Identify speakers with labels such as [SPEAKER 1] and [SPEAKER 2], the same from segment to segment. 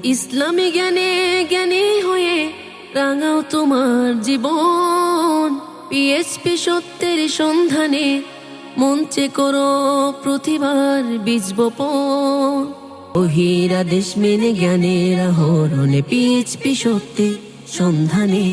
[SPEAKER 1] ইসলামী জ্ঞানে জ্ঞানী হয়ে রাঙাও তোমার জীবন। পিএইচপি সত্যের সন্ধানে মঞ্চে করো প্রতিবার বীজ বপন। ওহিরা দেশ মেনে জ্ঞানের আহরণে পিএইচপি সত্যের সন্ধানে।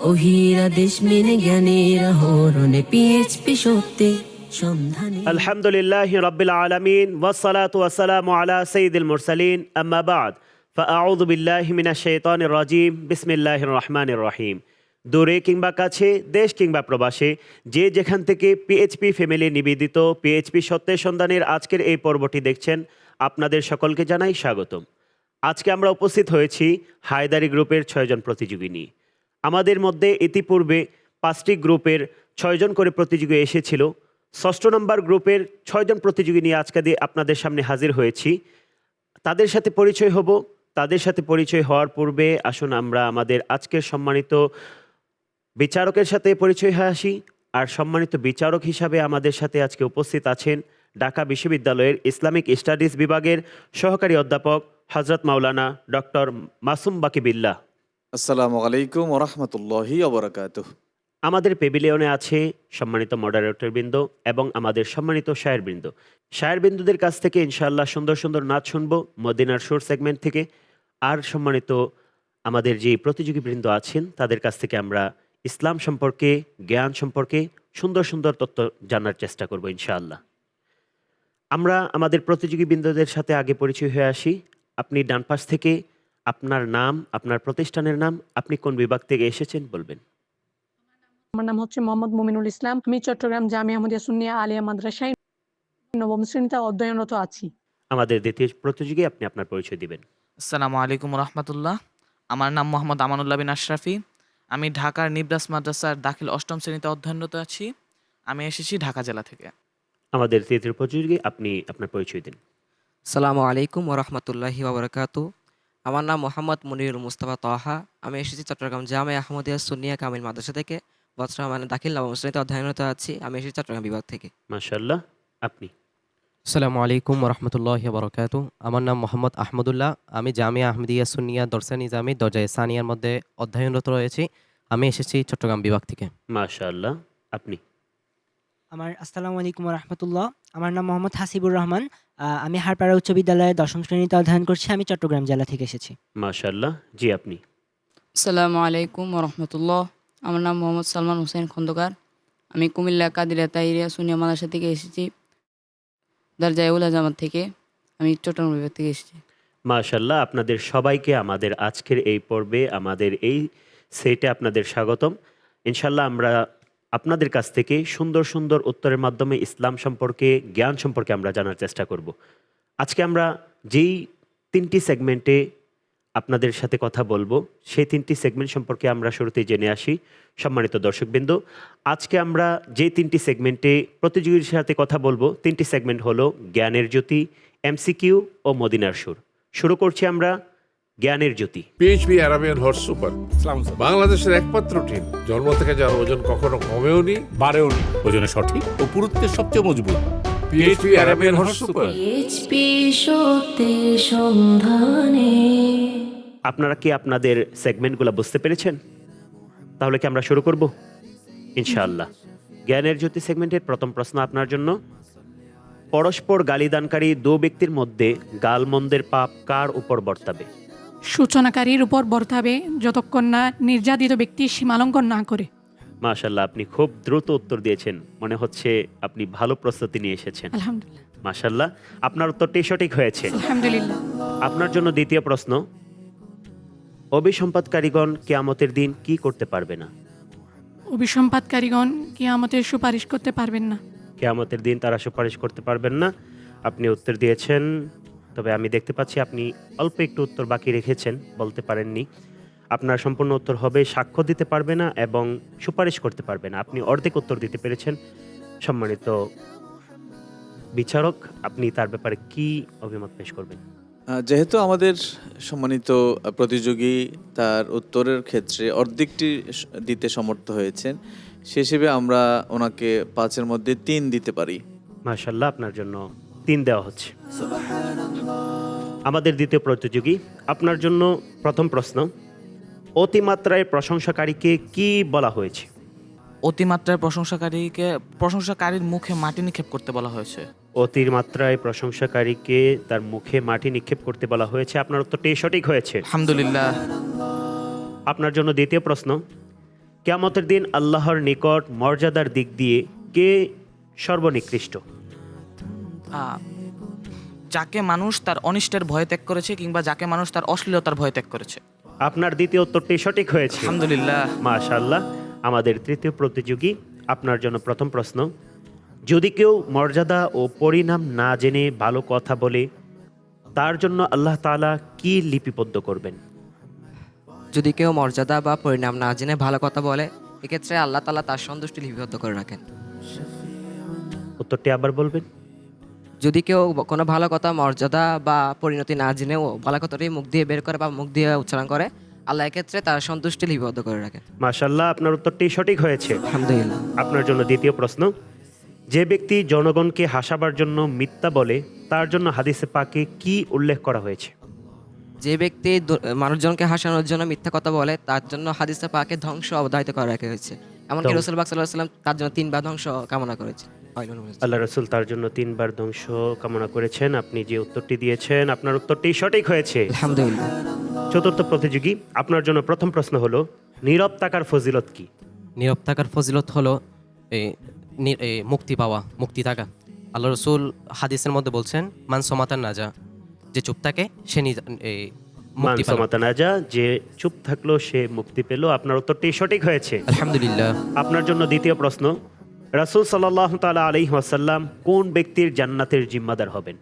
[SPEAKER 1] ওহিরা দেশ মেনে জ্ঞানের আহরণে পিএইচপি সত্যের সন্ধানে।
[SPEAKER 2] আলহামদুলিল্লাহি রাব্বিল আলামিন ওয়াসসালাতু ওয়াসসালামু আলা সাইয়্যিদিল মুরসালিন আম্মা বা'দ ফাআউযু বিল্লাহি মিনাশ শাইতানির রাজীম বিসমিল্লাহির রহমানির রহিম। দূরে কিংবা কাছে, দেশ কিংবা প্রবাসে, যে যেখান থেকে পিএইচপি ফ্যামিলি নিবেদিত পিএইচপি সত্যের সন্ধানের আজকের এই পর্বটি দেখছেন, আপনাদের সকলকে জানাই স্বাগতম। আজকে আমরা উপস্থিত হয়েছি হায়দারি গ্রুপের 6 জন প্রতিযোগী নিয়ে। আমাদের মধ্যে ইতিপূর্বে 5টি গ্রুপের 6 জন করে প্রতিযোগী এসেছিল। 6 নম্বর গ্রুপের 6 জন প্রতিযোগী নিয়ে আজকে আপনাদের সামনে হাজির হয়েছি। তাদের সাথে পরিচয় হব। তাদের সাথে পরিচয় হওয়ার পূর্বে আসুন আমরা আমাদের আজকের সম্মানিত বিচারকের সাথে পরিচয় হয়ে আসি। আর সম্মানিত বিচারক হিসাবে আমাদের সাথে আজকে উপস্থিত আছেন ঢাকা বিশ্ববিদ্যালয়ের ইসলামিক স্টাডিজ বিভাগের সহকারী অধ্যাপক হযরত মাওলানা ডক্টর মাসুম বাকি বিল্লাহ।
[SPEAKER 3] আসসালামু আলাইকুম ওয়া রাহমাতুল্লাহি ওয়া বারাকাতুহু।
[SPEAKER 2] আমাদের পেভিলিয়নে আছে সম্মানিত মডারেটরবৃন্দ এবং আমাদের সম্মানিত শায়েরবৃন্দ। শায়েরবৃন্দদের কাছ থেকে ইনশাআল্লাহ সুন্দর সুন্দর নাচ শুনবো মদিনার সুর সেগমেন্ট থেকে। আর সম্মানিত আমাদের যে প্রতিযোগীবৃন্দ আছেন তাদের কাছ থেকে আমরা ইসলাম সম্পর্কে, জ্ঞান সম্পর্কে সুন্দর সুন্দর তথ্য জানার চেষ্টা করব ইনশাআল্লাহ। আমরা আমাদের প্রতিযোগীবৃন্দদের সাথে আগে পরিচয় হয়ে আসি। আপনি ডান পাশ থেকে আপনার নাম, আপনার প্রতিষ্ঠানের নাম, আপনি কোন বিভাগ থেকে এসেছেন বলবেন।
[SPEAKER 4] আমার নাম হচ্ছে মোহাম্মদ মুমিনুল ইসলাম। আমি চট্টগ্রাম জামিয়া আহমদিয়া সুন্নিয়া আলিয়া মাদ্রাসায় 9ম শ্রেণীতে অধ্যয়নরত আছি।
[SPEAKER 2] আমাদের দ্বিতীয় প্রতিযোগী, আপনি আপনার পরিচয় দিবেন।
[SPEAKER 5] আসসালামু আলাইকুম রহমতুল্লাহ। আমার নাম মোহাম্মদ আমানুল্লাহ বিন আশরাফি। আমি ঢাকার নিবরাস মাদ্রাসার দাখিল 8ম শ্রেণীতে অধ্যয়নরত আছি। আমি এসেছি ঢাকা জেলা থেকে।
[SPEAKER 2] আমাদের তৃতীয় প্রতিযোগী, আপনি আপনার পরিচয় দিন।
[SPEAKER 6] আসসালামু আলাইকুম ওয়া রাহমাতুল্লাহি ওয়া বারাকাতুহু। আমার নাম মোহাম্মদ মুনিরুল মুস্তাফা তাহা। আমি এসেছি চট্টগ্রাম জামিয়া আহমদিয়া সুন্নিয়া কামিল মাদ্রাসা থেকে। বর্তমানে দাখিল 9ম শ্রেণীতে অধ্যয়নরত আছি। আমি এসেছি চট্টগ্রাম বিভাগ থেকে।
[SPEAKER 2] মাশাআল্লাহ, আপনি।
[SPEAKER 7] আসসালামু আলাইকুম ওরহমতুল্লাহি ওয়াবারাকাতুহু। আমার নাম মোহাম্মদ আহমদুল্লাহ। আমি জামিয়া আহমদিয়া সুন্নিয়া দরসে নিজামী দরজায়ে সানিয়ার মধ্যে অধ্যয়নরত রয়েছি। আমি এসেছি চট্টগ্রাম বিভাগ থেকে।
[SPEAKER 2] মাশাআল্লাহ, আপনি।
[SPEAKER 8] আসসালামু আলাইকুম রহমতুল্লাহ। আমার নাম মোহাম্মদ হাসিবুর রহমান। আমি হারপাড়া উচ্চ বিদ্যালয়ে 10ম শ্রেণীতে অধ্যয়ন করছি। আমি চট্টগ্রাম জেলা থেকে এসেছি।
[SPEAKER 2] মাশাআল্লাহ, জি আপনি।
[SPEAKER 9] আসসালামু আলাইকুম রহমতুল্লাহ। আমার নাম মোহাম্মদ সালমান হোসেন খন্দকার। আমি কুমিল্লা কাদিরা তাহিরিয়া সুনিয়া মাদ্রাসা থেকে এসেছি। দারজায়ে উলা জামাত থেকে। আমি চট্টগ্রাম বিভাগ থেকে এসেছি।
[SPEAKER 2] মাশাআল্লাহ, আপনাদের সবাইকে আমাদের আজকের এই পর্বে, আমাদের এই সেটে আপনাদের স্বাগতম। ইনশাআল্লাহ আমরা আপনাদের কাছ থেকে সুন্দর সুন্দর উত্তরের মাধ্যমে ইসলাম সম্পর্কে, জ্ঞান সম্পর্কে আমরা জানার চেষ্টা করব। আজকে আমরা যেই 3টি সেগমেন্টে আপনাদের সাথে কথা বলবো, সেই 3টি সেগমেন্ট সম্পর্কে আমরা শুরুতেই জেনে আসি। সম্মানিত দর্শকবৃন্দ, আজকে আমরা যে 3টি সেগমেন্টে প্রতিযোগীর সাথে কথা বলবো, 3টি সেগমেন্ট হলো জ্ঞানের জ্যোতি, এমসিকিউ ও মদিনার সুর। শুরু করছি আমরা জ্ঞানের জ্যোতি।
[SPEAKER 10] পিএইচপি আরাবিয়ান হর্স সুপার বাংলাদেশের একমাত্র টিম, জন্ম থেকে যার ওজন কখনো কমেওনি বাড়েওনি, ওজনে সঠিক ও পুরুত্বে সবচেয়ে মজবুত। PHP Arabian horse super.
[SPEAKER 1] PHP সত্যের সন্ধানে।
[SPEAKER 2] আপনারা কি আপনাদের সেগমেন্টগুলো বুঝতে পেরেছেন? তাহলে কি আমরা শুরু করব ইনশাআল্লাহ। জ্ঞানের জ্যোতি সেগমেন্টের প্রথম প্রশ্ন আপনার জন্য। পরস্পর গালিদানকারী 2 ব্যক্তির মধ্যে গালমন্দের পাপ কার উপর বর্তাবে?
[SPEAKER 4] সূচনাকারীর উপর বর্তাবে, যতক্ষণ না নির্যাতিত ব্যক্তি সীমালঙ্ঘন না করে।
[SPEAKER 2] মাশাআল্লাহ, আপনি খুব দ্রুত উত্তর দিয়েছেন। মনে হচ্ছে আপনি ভালো প্রস্তুতি নিয়ে এসেছেন।
[SPEAKER 4] আলহামদুলিল্লাহ।
[SPEAKER 2] মাশাআল্লাহ, আপনার উত্তরটি সঠিক হয়েছে।
[SPEAKER 4] আলহামদুলিল্লাহ।
[SPEAKER 2] আপনার জন্য দ্বিতীয় প্রশ্ন। অভিসম্পাদকারীগণ কিয়ামতের দিন কি করতে পারবে না?
[SPEAKER 4] অভিসম্পাদকারীগণ কিয়ামতের সুপারিশ করতে পারবেন না।
[SPEAKER 2] কিয়ামতের দিন তারা সুপারিশ করতে পারবেন না। আপনি উত্তর দিয়েছেন, তবে আমি দেখতে পাচ্ছি আপনি অল্প একটু উত্তর বাকি রেখেছেন, বলতে পারেননি। আপনার সম্পূর্ণ উত্তর হবে সাক্ষ্য দিতে পারবে না এবং সুপারিশ করতে পারবে না। আপনি অর্ধেক উত্তর দিতে পেরেছেন। সম্মানিত বিচারক, আপনি তার ব্যাপারে কি অভিমত পেশ করবেন?
[SPEAKER 3] যেহেতু আমাদের সম্মানিত প্রতিযোগী তার উত্তরের ক্ষেত্রে অর্ধেকটি দিতে সমর্থ হয়েছেন, সে হিসেবে আমরা ওনাকে 5-এর মধ্যে 3 দিতে পারি।
[SPEAKER 2] মাশাআল্লাহ, আপনার জন্য 3 দেওয়া হচ্ছে। আমাদের দ্বিতীয় প্রতিযোগী, আপনার জন্য প্রথম প্রশ্ন, অতিমাত্রায় প্রশংসাকারীকে কি বলা হয়েছে?
[SPEAKER 5] অতিমাত্রায় প্রশংসাকারীর মুখে মাটি নিক্ষেপ করতে বলা হয়েছে।
[SPEAKER 2] অতিমাত্রায় প্রশংসাকারীকে তার মুখে মাটি নিক্ষেপ করতে বলা হয়েছে। আপনার উত্তরটি সঠিক হয়েছে।
[SPEAKER 5] আলহামদুলিল্লাহ।
[SPEAKER 2] আপনার জন্য দ্বিতীয় প্রশ্ন, কিয়ামতের দিন আল্লাহর নিকট মর্যাদার দিক দিয়ে কে সর্বনিকৃষ্ট?
[SPEAKER 5] যাকে মানুষ তার অনিষ্টের ভয় ত্যাগ করেছে কিংবা যাকে মানুষ তার অশ্লীলতার ভয় ত্যাগ করেছে।
[SPEAKER 2] আপনার দ্বিতীয় উত্তরটি সঠিক হয়েছে।
[SPEAKER 5] আলহামদুলিল্লাহ।
[SPEAKER 2] মাশাআল্লাহ। আমাদের তৃতীয় প্রতিযোগী, আপনার জন্য প্রথম প্রশ্ন, যদি কেউ মর্যাদা ও পরিণাম না জেনে ভালো কথা বলে তার জন্য আল্লাহ তাআলা কি লিপিবদ্ধ করবেন?
[SPEAKER 6] যদি কেউ মর্যাদা বা পরিণাম না জেনে ভালো কথা বলে, এক্ষেত্রে আল্লাহ তাআলা তার সন্তুষ্টি লিপিবদ্ধ করে রাখেন।
[SPEAKER 2] উত্তরটি আবার বলবেন?
[SPEAKER 6] যদি কেউ কোনো ভালো কথা মর্যাদা বা পরিণতি না জেনেও ভালো কথাটি মুখ দিয়ে বের করে বা মুখ দিয়ে উচ্চারণ করে, আল্লাহ এক্ষেত্রে তার সন্তুষ্টি লিপিবদ্ধ করে রাখেন।
[SPEAKER 2] মাশাআল্লাহ, আপনার উত্তরটি সঠিক হয়েছে।
[SPEAKER 6] আলহামদুলিল্লাহ।
[SPEAKER 2] আপনার জন্য দ্বিতীয় প্রশ্ন, যে ব্যক্তি জনগণকে হাসাবার জন্য মিথ্যা বলে তার জন্য হাদিসে পাকে কি উল্লেখ করা হয়েছে?
[SPEAKER 6] যে ব্যক্তি মানুষজনকে হাসানোর জন্য মিথ্যা কথা বলে তার জন্য হাদিসে পাকে ধ্বংস অবধারিত করে রাখা হয়েছে। এমনকি রাসূল পাক সাল্লাল্লাহু আলাইহি ওয়াসাল্লাম তার জন্য 3 বার ধ্বংস কামনা করেছে।
[SPEAKER 2] আল্লাহ রাসূল তার জন্য 3 বার ধ্বংস কামনা করেছেন। আপনি যে উত্তরটি দিয়েছেন, আপনার উত্তরটি সঠিক হয়েছে।
[SPEAKER 6] আলহামদুলিল্লাহ।
[SPEAKER 2] চতুর্থ প্রতিযোগী, আপনার জন্য প্রথম প্রশ্ন হলো, নীরব থাকার ফজিলত কি?
[SPEAKER 7] নীরব থাকার ফজিলত হলো মুক্তি পাওয়া, মুক্তি থাকা। আল্লাহ রসুল হাদিসের মধ্যে বলছেন, মান সমাতান নাজা, যে চুপ থাকে সে মুক্তি পেল।
[SPEAKER 2] মানসমাতা নাজা, যে চুপ থাকলো সে মুক্তি পেল। আপনার উত্তরটি সঠিক হয়েছে।
[SPEAKER 7] আলহামদুলিল্লাহ।
[SPEAKER 2] আপনার জন্য দ্বিতীয় প্রশ্ন, রাসূল সাল্লাল্লাহু তাআলা আলাইহি ওয়াসাল্লাম কোন ব্যক্তির জান্নাতের জিম্মাদার হবেন?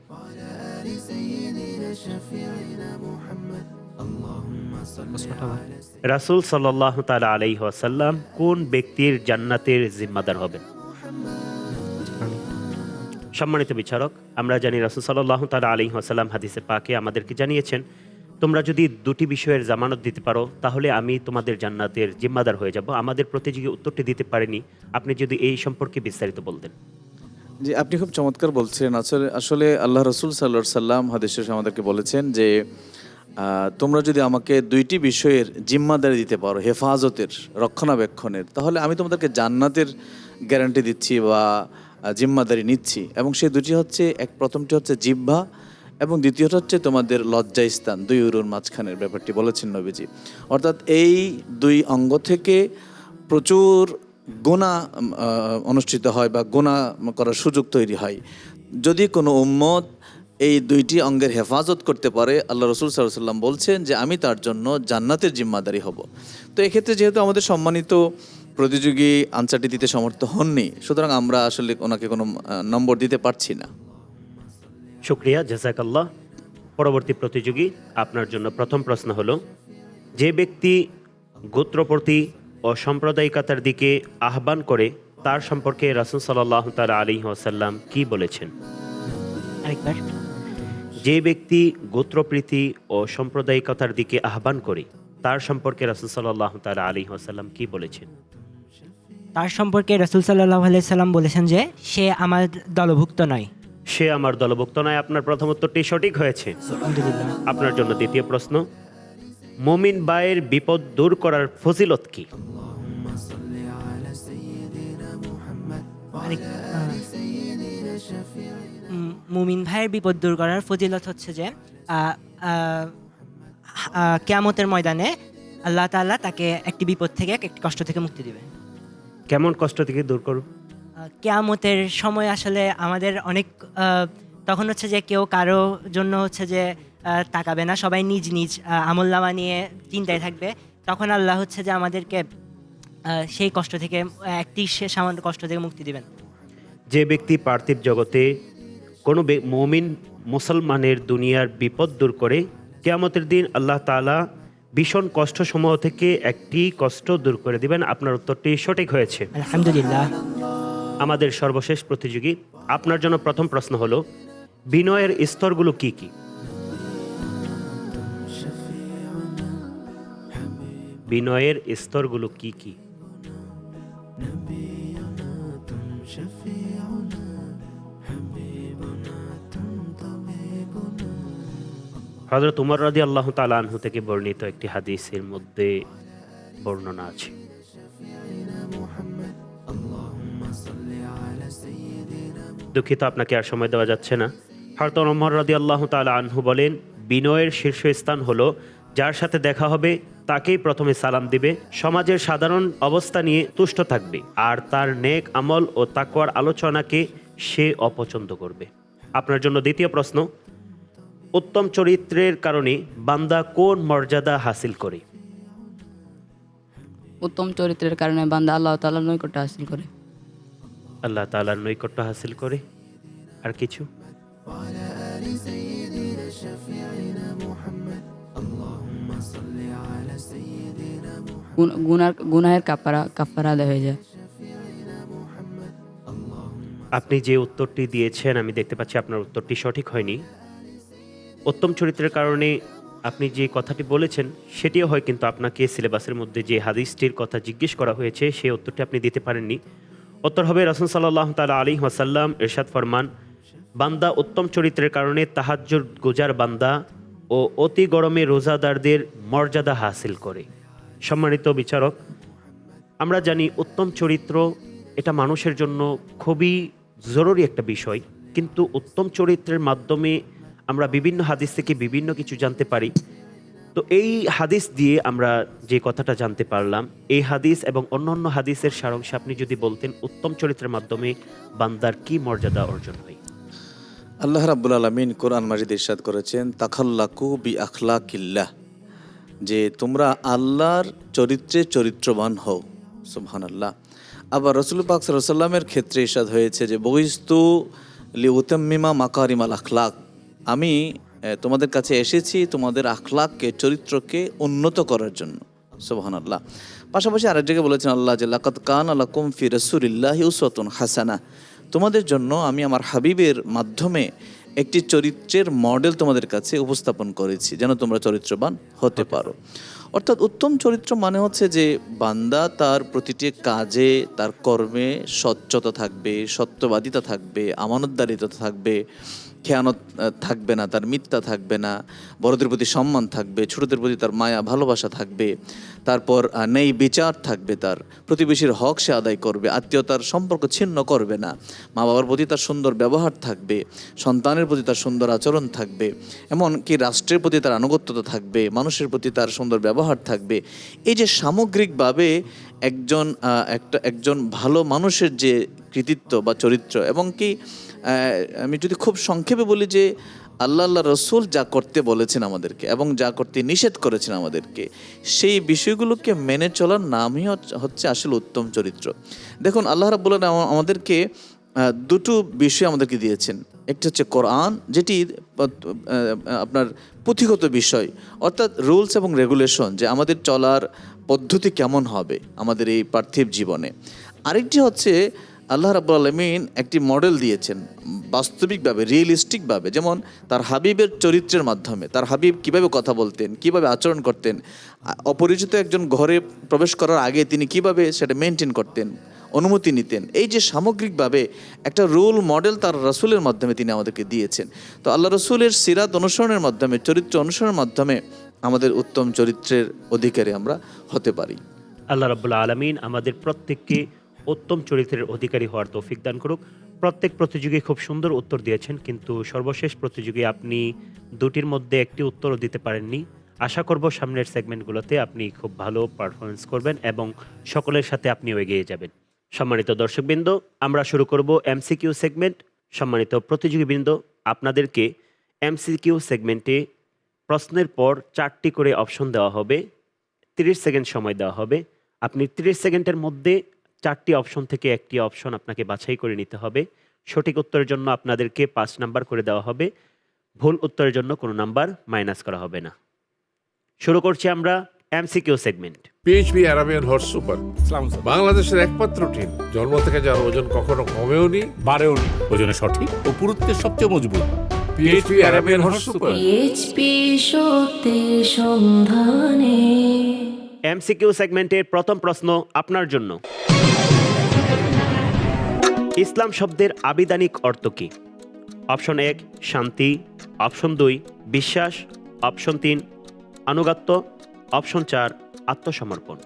[SPEAKER 2] রাসূল সাল্লাল্লাহু তাআলা আলাইহি ওয়াসাল্লাম কোন ব্যক্তির জান্নাতের জিম্মাদার হবেন? সম্মানিত বিচারক, আমরা জানি রাসূল সাল্লাল্লাহু তাআলা আলাইহি ওয়াসাল্লাম হাদিসে পাকে আমাদেরকে জানিয়েছেন, তোমরা যদি দুটি বিষয়ের জামানত দিতে পারো তাহলে আমি তোমাদের জান্নাতের জিম্মাদার হয়ে যাব। আমাদের প্রতিযোগী উত্তরটি দিতে পারেনি, আপনি যদি এই সম্পর্কে বিস্তারিত বলতেন।
[SPEAKER 3] জি, আপনি খুব চমৎকার বলছেন। আসলে আল্লাহ রসুল সাল্লাল্লাহু আলাইহি সাল্লাম হাদিসে আমাদেরকে বলেছেন যে তোমরা যদি আমাকে দুইটি বিষয়ের জিম্মাদারি দিতে পারো, হেফাজতের, রক্ষণাবেক্ষণের, তাহলে আমি তোমাদেরকে জান্নাতের গ্যারান্টি দিচ্ছি বা জিম্মাদারি নিচ্ছি। এবং সেই দুটি হচ্ছে, প্রথমটি হচ্ছে জিহ্বা এবং দ্বিতীয়টা হচ্ছে তোমাদের লজ্জাস্থান, দুই উরুর মাঝখানের ব্যাপারটি বলেছেন নবীজি। অর্থাৎ এই দুই অঙ্গ থেকে প্রচুর গুনাহ অনুষ্ঠিত হয় বা গুনাহ করার সুযোগ তৈরি হয়। যদি কোনো উম্মত এই দুইটি অঙ্গের হেফাজত করতে পারে, আল্লাহ রসুল সাল্লাল্লাহু আলাইহি ওয়াসাল্লাম বলছেন যে আমি তার জন্য জান্নাতের জিম্মাদারি হব। তো এক্ষেত্রে যেহেতু আমাদের সম্মানিত প্রতিযোগী আনসারটি দিতে সমর্থ হননি, সুতরাং আমরা আসলে ওনাকে কোনো নম্বর দিতে পারছি না।
[SPEAKER 2] শুকরিয়া, জাযাকাল্লাহ। পরবর্তী প্রতিযোগী, আপনার জন্য প্রথম প্রশ্ন হলো, যে ব্যক্তি গোত্রপ্রতি ও সাম্প্রদায়িকতার দিকে আহ্বান করে তার সম্পর্কে রাসূল সাল্লাল্লাহু তাআলা আলাইহি ওয়াসাল্লাম কি বলেছেন?
[SPEAKER 8] আরেকবার।
[SPEAKER 2] যে ব্যক্তি গোত্রপ্রীতি ও সাম্প্রদায়িকতার দিকে আহ্বান করে তার সম্পর্কে রাসূল সাল্লাল্লাহু তাআলা আলাইহি ওয়াসাল্লাম কি বলেছেন?
[SPEAKER 8] তার সম্পর্কে রাসূল সাল্লাল্লাহু আলাইহি সাল্লাম বলেছেন যে সে আমার দলভুক্ত নয়।
[SPEAKER 2] সে আমার দলভুক্ত নয়। আপনার প্রথম উত্তরটি সঠিক হয়েছে।
[SPEAKER 8] আলহামদুলিল্লাহ।
[SPEAKER 2] আপনার জন্য দ্বিতীয় প্রশ্ন, মুমিন ভাইয়ের বিপদ দূর করার ফজিলত কি?
[SPEAKER 8] মুমিন ভাইয়ের বিপদ দূর করার ফজিলত হচ্ছে যে কিয়ামতের ময়দানে আল্লাহ তাআলা তাকে একটি বিপদ থেকে, একটি কষ্ট থেকে মুক্তি দিবে।
[SPEAKER 2] কেমন কষ্ট থেকে দূর করো?
[SPEAKER 8] কিয়ামতের সময় আসলে আমাদের অনেক তখন হচ্ছে যে কেউ কারো জন্য হচ্ছে যে তাকাবে না, সবাই নিজ নিজ আমলনামা নিয়ে চিন্তায় থাকবে। তখন আল্লাহ হচ্ছে যে আমাদেরকে সেই কষ্ট থেকে, একটি সামান্য কষ্ট থেকে মুক্তি দিবেন।
[SPEAKER 2] যে ব্যক্তি পার্থিব জগতে কোনো মুমিন মুসলমানের দুনিয়ার বিপদ দূর করে, কিয়ামতের দিন আল্লাহ তাআলা ভীষণ কষ্টসমূহ থেকে একটি কষ্ট দূর করে দিবেন। আপনার উত্তরটি সঠিক হয়েছে।
[SPEAKER 8] আলহামদুলিল্লাহ।
[SPEAKER 2] আমাদের সর্বশেষ প্রতিযোগী, আপনার জন্য প্রথম প্রশ্ন হলো, বিনয়ের স্তরগুলো কি কি? বিনয়ের স্তরগুলো কি কি? হযরত উমর রাদিয়াল্লাহু তাআলা আনহু থেকে বর্ণিত একটি হাদিসের মধ্যে বর্ণনা আছে, দুঃখিত আপনাকে আর সময় দেওয়া যাচ্ছে না। হযরত ওমর রাদিয়াল্লাহু তাআলা আনহু বলেন, বিনয়ের শীর্ষস্থান হলো যার সাথে দেখা হবে তাকেই প্রথমে সালাম দিবে, সমাজের সাধারণ অবস্থা নিয়ে তুষ্ট থাকবে, আর তার নেক আমল ও তাকওয়ার আলোচনাকে সে অপছন্দ করবে। আপনার জন্য দ্বিতীয় প্রশ্ন, উত্তম চরিত্রের কারণে বান্দা কোন মর্যাদা হাসিল করে?
[SPEAKER 9] উত্তম চরিত্রের কারণে বান্দা আল্লাহ তাআলার নৈকট্য হাসিল করে।
[SPEAKER 2] আল্লাহ তাআলার নৈকট্য হাসিল করে। আর কিছু?
[SPEAKER 9] গুনাহের কাফারা আদায় হয়ে যায়।
[SPEAKER 2] আপনি যে উত্তরটি দিয়েছেন আমি দেখতে পাচ্ছি আপনার উত্তরটি সঠিক হয়নি। উত্তম চরিত্রের কারণে আপনি যে কথাটি বলেছেন সেটিও হয়, কিন্তু আপনাকে সিলেবাসের মধ্যে যে হাদিসটির কথা জিজ্ঞেস করা হয়েছে সেই উত্তরটি আপনি দিতে পারেননি। উত্তর হবে রাসূল সাল্লাল্লাহু তাআলা আলাইহি ওয়াসাল্লাম ইরশাদ ফরমান, বান্দা উত্তম চরিত্রের কারণে তাহাজ্জুদ গুজার বান্দা ও অতি গরমে রোজাদারদের মর্যাদা হাসিল করে। সম্মানিত বিচারক, আমরা জানি উত্তম চরিত্র এটা মানুষের জন্য খুবই জরুরি একটা বিষয়, কিন্তু উত্তম চরিত্রের মাধ্যমে আমরা বিভিন্ন হাদিস থেকে বিভিন্ন কিছু জানতে পারি। তো এই হাদিস দিয়ে আমরা যে কথাটা জানতে পারলাম, এই হাদিস এবং অন্যান্য হাদিসের সারাংশে আপনি যদি বলতেন উত্তম চরিত্রের মাধ্যমে বান্দার কি মর্যাদা অর্জন হয়?
[SPEAKER 3] আল্লাহ রাব্বুল আলামিন কোরআন মাজিদে ইরশাদ করেছেন, তাখাল্লাকু বি আখলাকিল্লাহ, যে তোমরা আল্লাহর চরিত্রে চরিত্রবান হও। সুবহানাল্লাহ। আবার রাসূল পাক সাল্লাল্লাহু আলাইহি ওয়াসাল্লামের ক্ষেত্রে ইরশাদ হয়েছে যে বুইস্তু লিউতাম্মিমা মাকারিমাল আখলাক, আমি তোমাদের কাছে এসেছি তোমাদের আখলাককে, চরিত্রকে উন্নত করার জন্য। সুবহানাল্লাহ। পাশাপাশি আরেক জায়গায় বলেছেন আল্লাহ যে লাকাদ কানা লাকুম ফি রাসূলিল্লাহি উসওয়াতুন হাসানা, তোমাদের জন্য আমি আমার হাবিবের মাধ্যমে একটি চরিত্রের মডেল তোমাদের কাছে উপস্থাপন করেছি যেন তোমরা চরিত্রবান হতে পারো। অর্থাৎ উত্তম চরিত্র মানে হচ্ছে যে বান্দা তার প্রতিটি কাজে, তার কর্মে স্বচ্ছতা থাকবে, সত্যবাদিতা থাকবে, আমানতদারিতা থাকবে, খেয়ানত থাকবে না, তার মিথ্যা থাকবে না, বড়দের প্রতি সম্মান থাকবে, ছোটদের প্রতি তার মায়া ভালোবাসা থাকবে, তারপর নেই বিচার থাকবে, তার প্রতিবেশীর হক সে আদায় করবে, আত্মীয়তার সম্পর্ক ছিন্ন করবে না, মা বাবার প্রতি তার সুন্দর ব্যবহার থাকবে, সন্তানের প্রতি তার সুন্দর আচরণ থাকবে, এমনকি রাষ্ট্রের প্রতি তার আনুগত্যতা থাকবে, মানুষের প্রতি তার সুন্দর ব্যবহার থাকবে। এই যে সামগ্রিকভাবে একজন ভালো মানুষের যে কৃতিত্ব বা চরিত্র, এবং কি আমি যদি খুব সংক্ষেপে বলি যে আল্লাহ রসুল যা করতে বলেছেন আমাদেরকে এবং যা করতে নিষেধ করেছেন আমাদেরকে, সেই বিষয়গুলোকে মেনে চলার নামই হচ্ছে আসলে উত্তম চরিত্র। দেখুন আল্লাহ রাব্বুল আলামিন আমাদেরকে দুটো বিষয় আমাদেরকে দিয়েছেন। একটি হচ্ছে কোরআন, যেটি আপনার পুঁথিগত বিষয়, অর্থাৎ রুলস এবং রেগুলেশন, যে আমাদের চলার পদ্ধতি কেমন হবে আমাদের এই পার্থিব জীবনে। আরেকটি হচ্ছে আল্লাহ রাব্বুল আলামিন একটি মডেল দিয়েছেন বাস্তবিকভাবে, রিয়েলিস্টিকভাবে, যেমন তার হাবিবের চরিত্রের মাধ্যমে। তার হাবিব কিভাবে কথা বলতেন, কিভাবে আচরণ করতেন, অপরিচিত একজন ঘরে প্রবেশ করার আগে তিনি কিভাবে সেটা মেনটেন করতেন, অনুমতি নিতেন। এই যে সামগ্রিকভাবে একটা রোল মডেল তার রাসূলের মাধ্যমে তিনি আমাদেরকে দিয়েছেন। তো আল্লাহ রাসূলের সিরাত অনুসরণের মাধ্যমে, চরিত্র অনুসরণের মাধ্যমে আমাদের উত্তম চরিত্রের অধিকারী আমরা হতে পারি।
[SPEAKER 2] আল্লাহ রাব্বুল আলামিন আমাদের প্রত্যেককে উত্তম চরিত্রের অধিকারী হওয়ার তৌফিক দান করুক। প্রত্যেক প্রতিযোগী খুব সুন্দর উত্তর দিয়েছেন, কিন্তু সর্বশেষ প্রতিযোগী আপনি দুটির মধ্যে একটি উত্তরও দিতে পারেননি। আশা করব সামনের সেগমেন্টগুলোতে আপনি খুব ভালো পারফরমেন্স করবেন এবং সকলের সাথে আপনিও এগিয়ে যাবেন। সম্মানিত দর্শকবৃন্দ, আমরা শুরু করব এমসিকিউ সেগমেন্ট। সম্মানিত প্রতিযোগীবৃন্দ, আপনাদেরকে এমসিকিউ সেগমেন্টে প্রশ্নের পর 4টি করে অপশন দেওয়া হবে, 30 সেকেন্ড সময় দেওয়া হবে। আপনি 30 সেকেন্ডের মধ্যে 4টি অপশন থেকে একটি অপশন আপনাকে বাছাই করে নিতে হবে। সঠিক উত্তরের জন্য আপনাদেরকে 5 নাম্বার করে দেওয়া হবে, ভুল উত্তরের জন্য কোনো নাম্বার মাইনাস করা হবে না। শুরু করছি আমরা MCQ segment.
[SPEAKER 10] PHP Arabian horse super বাংলাদেশের একমাত্র টিম জন্ম থেকে যার ওজন কখনো কমেওনি বাড়েওনি, ওজনে সঠিক ও পুরুত্বের সবচেয়ে মজবুত। PHP Arabian horse super.
[SPEAKER 1] PHP সত্যের সন্ধানে।
[SPEAKER 2] এমসিকিউ সেগমেন্টের প্রথম প্রশ্ন আপনার জন্য। ইসলাম শব্দের আবিধানিক অর্থ কি? অপশন 1 শান্তি, অপশন 2 বিশ্বাস, অপশন 3 আনুগত্য, অপশন 4 আত্মসমর্পণ।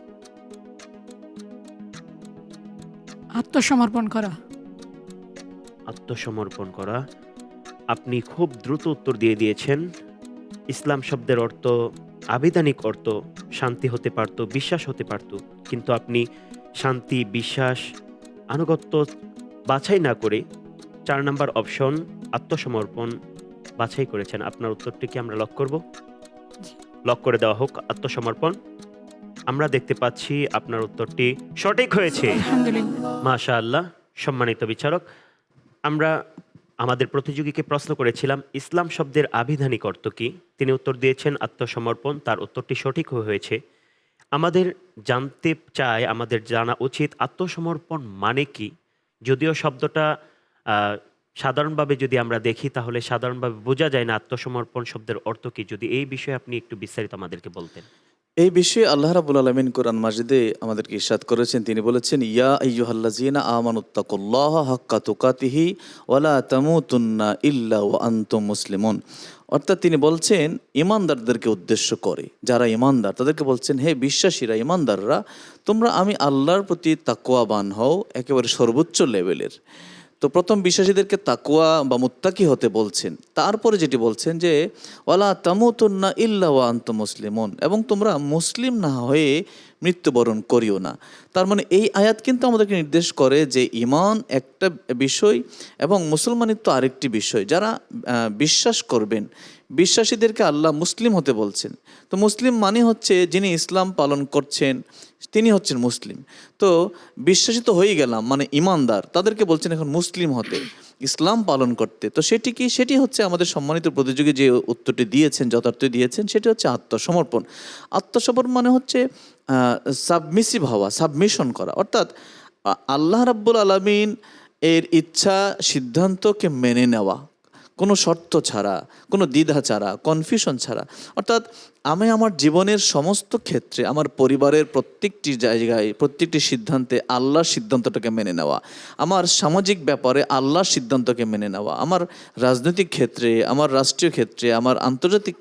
[SPEAKER 4] আত্মসমর্পণ করা।
[SPEAKER 2] আত্মসমর্পণ করা। আপনি খুব দ্রুত উত্তর দিয়ে দিয়েছেন। ইসলাম শব্দের অর্থ, আবিধানিক অর্থ শান্তি হতে পারত, বিশ্বাস হতে পারত, কিন্তু আপনি শান্তি, বিশ্বাস, আনুগত্য বাছাই না করে 4 নম্বর অপশন আত্মসমর্পণ বাছাই করেছেন। আপনার উত্তরটিকে আমরা লক করব। লক করে দেওয়া হোক আত্মসমর্পণ। আমরা দেখতে পাচ্ছি আপনার উত্তরটি সঠিক হয়েছে।
[SPEAKER 4] আলহামদুলিল্লাহ।
[SPEAKER 2] মাশাআল্লাহ। সম্মানিত বিচারক, আমরা আমাদের প্রতিযোগীকে প্রশ্ন করেছিলাম ইসলাম শব্দের আবিধানিক অর্থ কি। তিনি উত্তর দিয়েছেন আত্মসমর্পণ। তার উত্তরটি সঠিক হয়েছে। আমাদের জানতে চাই, আমাদের জানা উচিত আত্মসমর্পণ মানে কি। যদিও শব্দটা সাধারণভাবে যদি আমরা দেখি তাহলে সাধারণভাবে বোঝা যায় না আত্মসমর্পণ শব্দের অর্থ কি। যদি এই বিষয়ে আপনি একটু বিস্তারিত আমাদেরকে বলতেন।
[SPEAKER 3] এই বিষয়ে আল্লাহ রাব্বুল আলামিন কোরআন মাজিদে আমাদেরকে ইরশাদ করেছেন। তিনি বলেছেন, ইয়া আইয়ুহাল্লাযীনা আমানুত্তাকুল্লাহা হাক্কা তুকাতিহি ওয়ালা তামুতুন্না ইল্লা ওয়া আনতুম মুসলিমুন। অর্থাৎ তিনি বলছেন ঈমানদারদেরকে উদ্দেশ্য করে, যারা ঈমানদার তাদেরকে বলছেন, হে বিশ্বাসীরা, ঈমানদাররা, তোমরা আমি আল্লাহর প্রতি তাকওয়াবান হও একেবারে সর্বোচ্চ লেভেলের। তো প্রথম বিশ্বাসীদেরকে তাকওয়া বা মুত্তাকি হতে বলছেন। তারপরে যেটি বলছেন যে ওয়ালা তামুতুন্না ইল্লা ওয়া আনতুম মুসলিমুন, এবং তোমরা মুসলিম না হয়ে মৃত্যুবরণ করিও না। তার মানে এই আয়াত কিন্তু আমাদেরকে নির্দেশ করে যে ঈমান একটা বিষয় এবং মুসলমানিত্ব আরেকটি বিষয়। যারা বিশ্বাস করবেন, বিশ্বাসীদেরকে আল্লাহ মুসলিম হতে বলছেন। তো মুসলিম মানে হচ্ছে যিনি ইসলাম পালন করছেন তিনি হচ্ছেন মুসলিম। তো বিশ্বাসী তো হয়ে গেলাম, মানে ঈমানদার, তাদেরকে বলছেন এখন মুসলিম হতে, ইসলাম পালন করতে। তো সেটি কি? সেটি হচ্ছে আমাদের সম্মানিত প্রতিযোগী যে উত্তরটি দিয়েছেন, যথার্থ দিয়েছেন, সেটি হচ্ছে আত্মসমর্পণ। আত্মসমর্পণ মানে হচ্ছে সাবমিসিভ হওয়া, সাবমিশন করা। অর্থাৎ আল্লাহ রাব্বুল আলামিন এর ইচ্ছা সিদ্ধান্তকে মেনে নেওয়া, কোনো শর্ত ছাড়া, কোনো দ্বিধা ছাড়া, কনফিউশন ছাড়া। অর্থাৎ আমি আমার জীবনের সমস্ত ক্ষেত্রে, আমার পরিবারের প্রত্যেকটি জায়গায়, প্রত্যেকটি সিদ্ধান্তে আল্লাহর সিদ্ধান্তটাকে মেনে নেওয়া, আমার সামাজিক ব্যাপারে আল্লাহর সিদ্ধান্তকে মেনে নেওয়া, আমার রাজনৈতিক ক্ষেত্রে, আমার রাষ্ট্রীয় ক্ষেত্রে, আমার আন্তর্জাতিক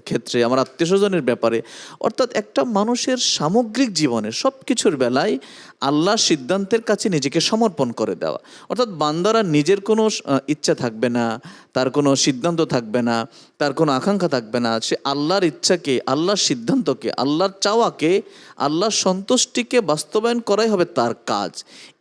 [SPEAKER 3] ক্ষেত্রে, আমার আত্মীয়স্বজনের ব্যাপারে। অর্থাৎ একটা মানুষের সামগ্রিক জীবনে সব কিছুর বেলায় আল্লাহর সিদ্ধান্তের কাছে নিজেকে সমর্পণ করে দেওয়া। অর্থাৎ বান্দারা নিজের কোনো ইচ্ছা থাকবে না, তার কোনো সিদ্ধান্ত থাকবে না, তার কোনো আকাঙ্ক্ষা থাকবে না। সে আল্লাহর ইচ্ছাকে, আল্লাহর সিদ্ধান্তকে, আল্লাহর চাওয়াকে, আল্লাহর সন্তুষ্টিকে বাস্তবায়ন করাই হবে তার কাজ।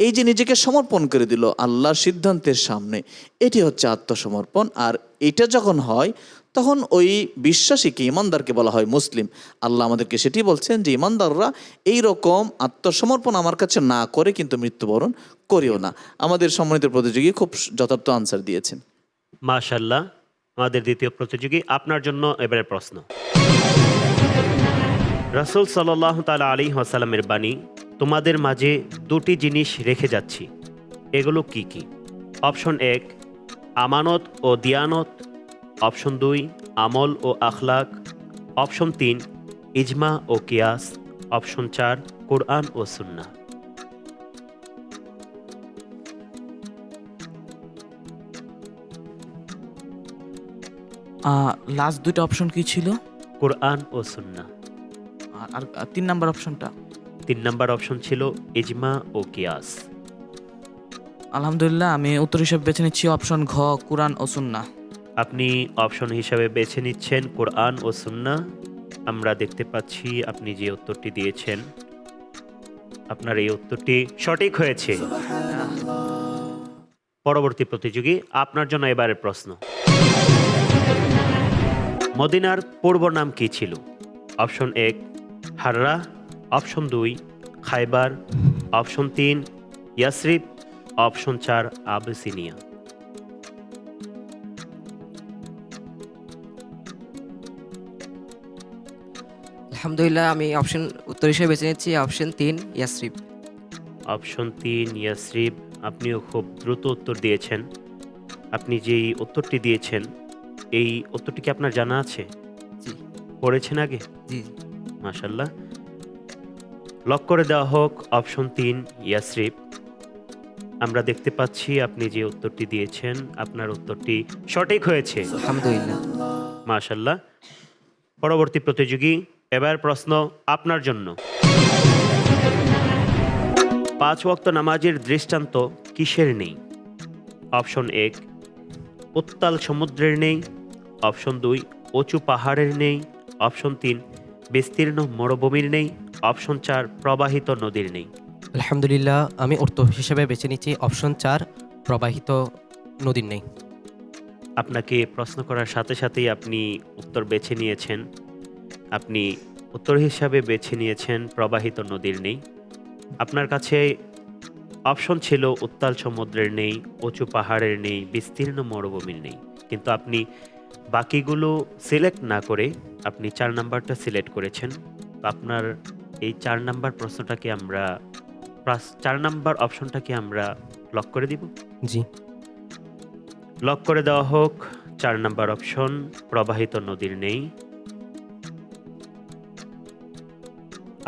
[SPEAKER 3] এই যে নিজেকে সমর্পণ করে দিল আল্লাহর সিদ্ধান্তের সামনে, এটি হচ্ছে আত্মসমর্পণ। আর এটা যখন হয় তখন ওই বিশ্বাসীকে, ঈমানদারকে বলা হয় মুসলিম। আল্লাহ আমাদেরকে সেটি বলছেন যে ঈমানদাররা এই রকম আত্মসমর্পণ আমার কাছে না করে কিন্তু মৃত্যুবরণ করিও না। আমাদের সম্মানিত প্রতিযোগী খুব যথার্থ আনসার দিয়েছেন।
[SPEAKER 2] মাশাআল্লাহ। আমাদের দ্বিতীয় প্রতিযোগী, আপনার জন্য এবারে প্রশ্ন। রাসূল সাল্লাল্লাহু তাআলা আলাইহি ওয়াসাল্লামের বাণী, তোমাদের মাঝে 2টি জিনিস রেখে যাচ্ছি, এগুলো কি কি? অপশন 1 আমানত ও দিয়ানত, অপশন 2 আমল ও আখলাক, অপশন 3 ইজমা ও কিয়াস, অপশন 4 কোরআন ও সুন্নাহ।
[SPEAKER 5] লাস্ট দুটো অপশন কি ছিল?
[SPEAKER 2] কোরআন ও সুন্নাহ।
[SPEAKER 5] আর 3 নাম্বার অপশনটা?
[SPEAKER 2] 3 নম্বর অপশন ছিল ইজমা ও কিয়াস।
[SPEAKER 5] আলহামদুলিল্লাহ, আমি উত্তর হিসেবে বেছে নিচ্ছি অপশন ঘ, কোরআন ও সুন্নাহ।
[SPEAKER 2] আপনি অপশন হিসাবে বেছে নিচ্ছেন কোরআন ও সুন্নাহ। আমরা দেখতে পাচ্ছি আপনি যে উত্তরটি দিয়েছেন, আপনার এই উত্তরটি সঠিক হয়েছে। পরবর্তী প্রতিযোগী, আপনার জন্য এবারে প্রশ্ন। মদিনার পূর্ব নাম কি ছিল? অপশন 1 হাররা, অপশন 2 খাইবার, অপশন 3 ইয়াসরিব, অপশন 4 আবিসিনিয়া।
[SPEAKER 6] আলহামদুলিল্লাহ, আমি উত্তর হিসেবে বেছে নিচ্ছি অপশন 3 ইয়াসরিব।
[SPEAKER 2] অপশন 3 ইয়াসরিব। আপনিও খুব দ্রুত উত্তর দিয়েছেন। আপনি যেই উত্তরটি দিয়েছেন, এই উত্তরটি কি আপনার জানা আছে?
[SPEAKER 6] জি
[SPEAKER 2] পড়েছেন আগে?
[SPEAKER 6] জি।
[SPEAKER 2] মাশাআল্লাহ। লক করে দেওয়া হোক অপশন 3 ইয়াসরিব। আমরা দেখতে পাচ্ছি আপনি যে উত্তরটি দিয়েছেন, আপনার উত্তরটি সঠিক হয়েছে।
[SPEAKER 6] আলহামদুলিল্লাহ।
[SPEAKER 2] মাশাআল্লাহ। পরবর্তী প্রতিযোগী, এবার প্রশ্ন আপনার জন্য। 5 ওয়াক্ত নামাজের দৃষ্টান্ত কিসের নেই? অপশন 1 উত্তাল সমুদ্রের নেই, অপশন 2 উঁচু পাহাড়ের নেই, অপশন 3 বিস্তীর্ণ মরুভূমির নেই, অপশন 4 প্রবাহিত নদীর নেই।
[SPEAKER 7] আলহামদুলিল্লাহ, আমি উত্তর হিসেবে বেছে নিচ্ছি অপশন 4, প্রবাহিত নদীর নেই।
[SPEAKER 2] আপনাকে প্রশ্ন করার সাথে সাথেই আপনি উত্তর বেছে নিয়েছেন। আপনি উত্তর হিসাবে বেছে নিয়েছেন প্রবাহিত নদীর নেই। আপনার কাছে অপশন ছিল উত্তাল সমুদ্রের নেই, উঁচু পাহাড়ের নেই, বিস্তীর্ণ মরুভূমির নেই, কিন্তু আপনি বাকিগুলো সিলেক্ট না করে আপনি 4 নাম্বারটা সিলেক্ট করেছেন। তো আপনার এই 4 নাম্বার প্রশ্নটাকে আমরা 4 নাম্বার অপশনটাকে আমরা লক করে দিব।
[SPEAKER 7] জি।
[SPEAKER 2] লক করে দেওয়া হোক 4 নাম্বার অপশন, প্রবাহিত নদীর নেই।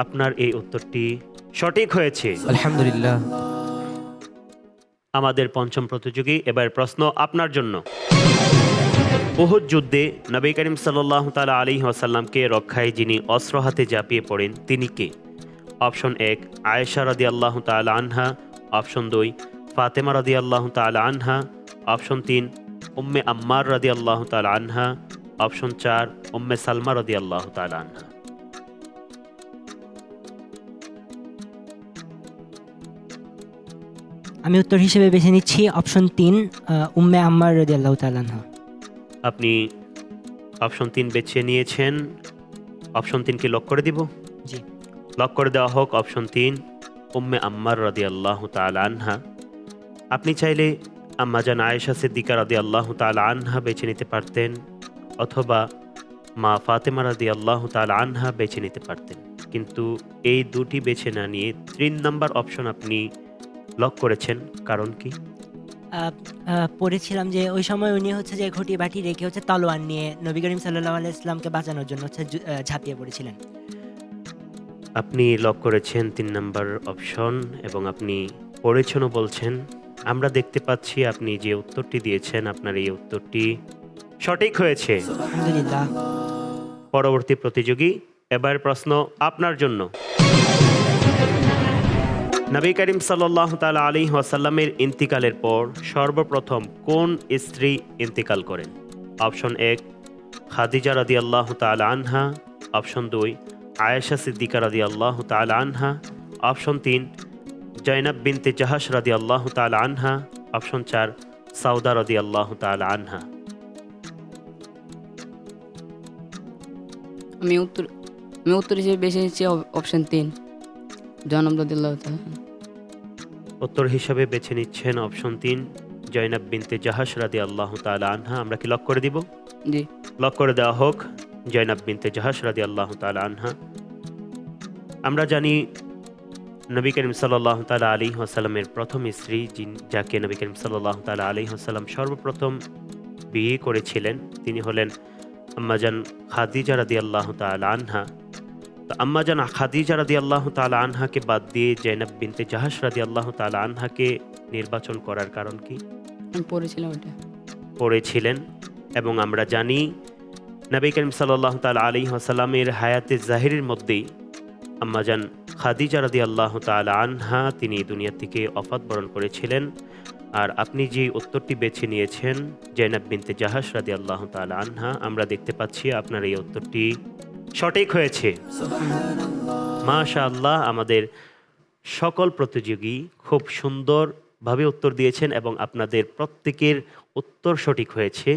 [SPEAKER 2] আপনার এই উত্তরটি সঠিক হয়েছে।
[SPEAKER 7] আলহামদুলিল্লাহ।
[SPEAKER 2] আমাদের পঞ্চম প্রতিযোগী, এবার প্রশ্ন আপনার জন্য। উহুদ যুদ্ধে নবী করিম সাল্লাল্লাহু তাআলা আলাইহি ওয়াসাল্লামকে রক্ষায় যিনি অস্ত্র হাতে ঝাঁপিয়ে পড়েন তিনি কে? অপশন 1 আয়েশা রাদিয়াল্লাহু তাআলা আনহা, অপশন 2 ফাতেমা রাদিয়াল্লাহু তাআলা আনহা, অপশন 3 উম্মে আম্মার রাদিয়াল্লাহু তাআলা আনহা, অপশন 4 উম্মে সালমা রাদিয়াল্লাহু তাআলা আনহা।
[SPEAKER 8] আমি উত্তর হিসেবে বেছে নিচ্ছি অপশন 3, উম্মে আম্মার রাদিয়াল্লাহু তাআলা আনহা।
[SPEAKER 2] আপনি অপশন 3 বেছে নিয়েছেন। অপশন 3 কি লক করে দিব?
[SPEAKER 8] জি।
[SPEAKER 2] লক করে দেওয়া হোক অপশন 3 উম্মে আম্মার রাদিয়াল্লাহু তাআলা আনহা। আপনি চাইলে আম্মাজান আয়েশা সিদ্দিকা রাদিয়াল্লাহু তাআলা আনহা বেছে নিতে পারতেন, অথবা মা ফাতেমা রাদিয়াল্লাহু তাআলা আনহা বেছে নিতে পারতেন, কিন্তু এই দুটি বেছে না নিয়ে 3 নাম্বার অপশন আপনি লক করেছেন, কারণ কি?
[SPEAKER 8] পড়েছিলাম যে ওই সময় উনি হচ্ছে যে ঘটি বাটি রেখে হচ্ছে তলোয়ার নিয়ে নবী করিম সাল্লাল্লাহু আলাইহি ইসলামকে বাঁচানোর জন্য হচ্ছে ঝাঁপিয়ে পড়েছিলেন।
[SPEAKER 2] আপনি লক করেছেন 3 নাম্বার অপশন এবং আপনি পড়েছেনও বলছেন। আমরা দেখতে পাচ্ছি আপনি যে উত্তরটি দিয়েছেন আপনার এই উত্তরটি সঠিক হয়েছে।
[SPEAKER 8] আলহামদুলিল্লাহ।
[SPEAKER 2] পরবর্তী প্রতিযোগী, এবার প্রশ্ন আপনার জন্য। নবী করিম সাল্লাল্লাহু তাআলা আলাইহি ওয়াসাল্লামের ইন্তিকালের পর সর্বপ্রথম কোন স্ত্রী ইন্তিকাল করেন? অপশন 1 খাদিজা রাদিয়াল্লাহু তাআলা আনহা, অপশন 2 আয়েশা সিদ্দিকা রাদিয়াল্লাহু তাআলা আনহা, অপশন 3 জয়নাব বিনতে জাহাশ রাদিয়াল্লাহু তাআলা আনহা, অপশন 4 সাউদা রাদিয়াল্লাহু তাআলা আনহা।
[SPEAKER 9] আমি উত্তর হিসেবে বেছে নিচ্ছি অপশন 3 জয়নব রাদিয়াল্লাহু তাআলা।
[SPEAKER 2] উত্তর হিসাবে বেছে নিচ্ছেন অপশন 3 জয়নাব বিনতে জাহাশ রাদিয়াল্লাহু তাআলা আনহা। আমরা কি লক করে দিব?
[SPEAKER 9] জি।
[SPEAKER 2] লক করে দেওয়া হোক জয়নাব বিনতে জাহাশ রাদিয়াল্লাহু তাআলা আনহা। আমরা জানি নবী করিম সাল্লাল্লাহু তাআলা আলাইহি ওয়াসাল্লামের প্রথম স্ত্রী যাকে নবী করিম সাল্লাল্লাহু তাআলা আলাইহি ওয়াসাল্লাম সর্বপ্রথম বিয়ে করেছিলেন তিনি হলেন আম্মাজান খাদিজা রাদিয়াল্লাহু তাআলা আনহা। তো আম্মাজান খাদিজা রাদিয়াল্লাহু তাআলা আনহাকে বাদ দিয়ে জয়নাব বিনতে জাহাশ রাদিয়াল্লাহু তাআলা আনহাকে নির্বাচন করার কারণ কি?
[SPEAKER 9] আমি পড়েছিলাম এটা।
[SPEAKER 2] পড়েছিলেন এবং আমরা জানি নবী করিম সাল্লাল্লাহু তাআলা আলাইহি ওয়াসাল্লামের হায়াতে জাহিরের মধ্যেই আম্মাজান খাদিজা রাদিয়াল্লাহু তাআলা আনহা তিনি দুনিয়া থেকে ওফাত বরণ করেছিলেন। আর আপনি যে উত্তরটি বেছে নিয়েছেন জয়নাব বিনতে জাহাশ রাদিয়াল্লাহু তাআলা আনহা, আমরা দেখতে পাচ্ছি আপনার এই উত্তরটি সঠিক হয়েছে। মাশাআল্লাহ, আমাদের সকল প্রতিযোগী খুব সুন্দরভাবে উত্তর দিয়েছেন এবং আপনাদের প্রত্যেকের উত্তর সঠিক হয়েছে।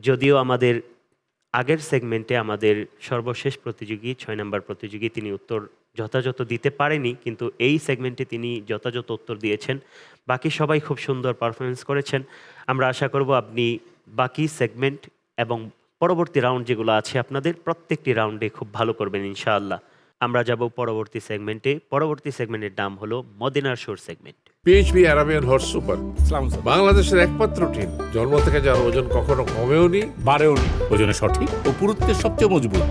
[SPEAKER 2] যদিও আমাদের আগের সেগমেন্টে আমাদের সর্বশেষ প্রতিযোগী 6 নম্বর প্রতিযোগী তিনি উত্তর যথাযথ দিতে পারেনি, কিন্তু এই সেগমেন্টে তিনি যথাযথ উত্তর দিয়েছেন। বাকি সবাই খুব সুন্দর পারফরমেন্স করেছেন। আমরা আশা করব আপনি বাকি সেগমেন্ট এবং পরবর্তী রাউন্ড যেগুলো আছে আপনাদের প্রত্যেকটি রাউন্ডে খুব ভালো করবেন ইনশাআল্লাহ। আমরা যাব পরবর্তী সেগমেন্টে। পরবর্তী সেগমেন্টের নাম হলো মদিনার সুর segment.
[SPEAKER 10] PHP Arabian horse super বাংলাদেশের একমাত্র টিম জন্ম থেকে যার ওজন কখনো কমেওনি বাড়েওনি, ওজনে সঠিক ও পুরুত্বের সবচেয়ে মজবুত।